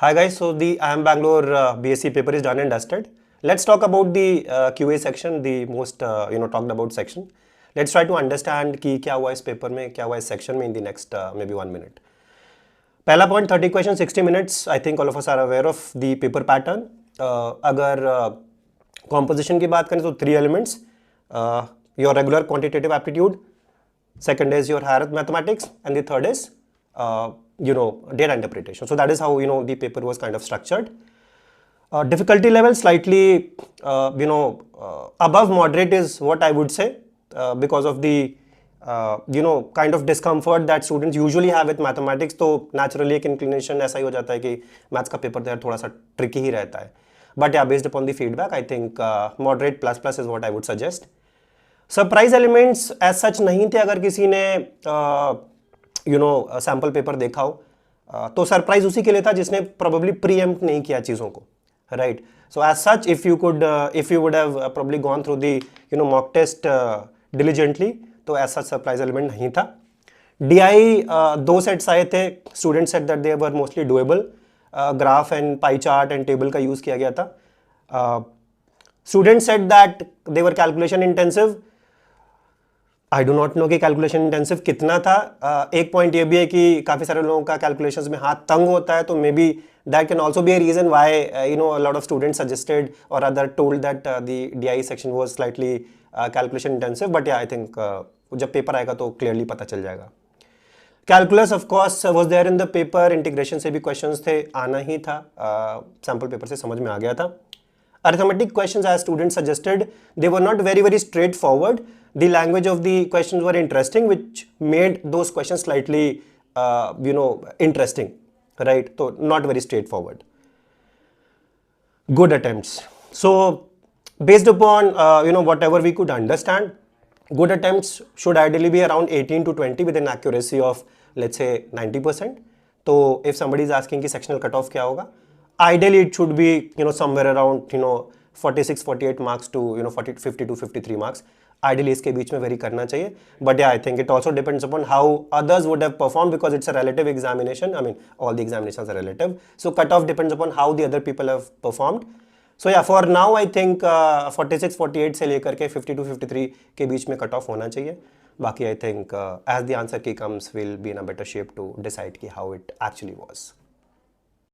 Hi guys, so the IIM Bangalore BSc paper is done and dusted. Let's talk about the QA section, the most talked about section. Let's try to understand कि क्या हुआ इस paper में, क्या हुआ इस section में in the next maybe 1 minute. पहला point 30 questions 60 minutes. I think all of us are aware of the paper pattern. अगर composition की बात करें तो 3 elements. Your regular quantitative aptitude, second is your higher mathematics, and the third is data interpretation. So that is how the paper was kind of structured. Difficulty level slightly above moderate is what I would say, because of the kind of discomfort that students usually have with mathematics. तो naturally एक inclination ऐसा ही हो जाता है कि maths का paper तो यार थोड़ा सा tricky ही रहता है. But yeah, based upon the feedback, I think moderate plus is what I would suggest. Surprise elements as such नहीं थे. अगर किसी ने सैम्पल पेपर देखा हो तो सरप्राइज उसी के लिए था जिसने प्रोबेबली प्रीएम्प्ट नहीं किया चीज़ों को, right. So as such if you would have probably gone through the mock test diligently, तो एज सच सरप्राइज एलिमेंट नहीं था. डीआई 2 सेट्स आए थे. Student set that they were mostly doable. Graph and pie chart and table का use किया गया था. Student set that they were calculation intensive. I do not know कि calculation intensive कितना था. एक पॉइंट ये भी है कि काफ़ी सारे लोगों का कैलकुलेशंस में हाथ तंग होता है, तो may be that can also be a reason why a lot of students suggested और other told that the DI section was slightly calculation intensive. But I think जब पेपर आएगा तो क्लियरली पता चल जाएगा. Calculus of course was there in the paper. Integration से भी questions थे, आना ही था. सैम्पल पेपर से समझ में आ गया था. Arithmetic questions, as students suggested, they were not very straightforward. The language of the questions were interesting, which made those questions slightly interesting, right? So not very straightforward. Good attempts. So based upon whatever we could understand, good attempts should ideally be around 18 to 20 with an accuracy of, let's say, 90%. So if somebody is asking कि sectional cutoff क्या होगा, ideally it should be somewhere around 46-48 marks to 50 to 53 marks. Ideally इसके बीच में vary करना चाहिए. But yeah, I think it also depends upon how others would have performed, because it's a relative examination. I mean, all the examinations are relative. So cutoff depends upon how the other people have performed. So yeah, for now I think 46-48 से लेकर के 50 to 53 के बीच में cutoff होना चाहिए. बाकी I think as the answer key comes, we'll be in a better shape to decide how it actually was.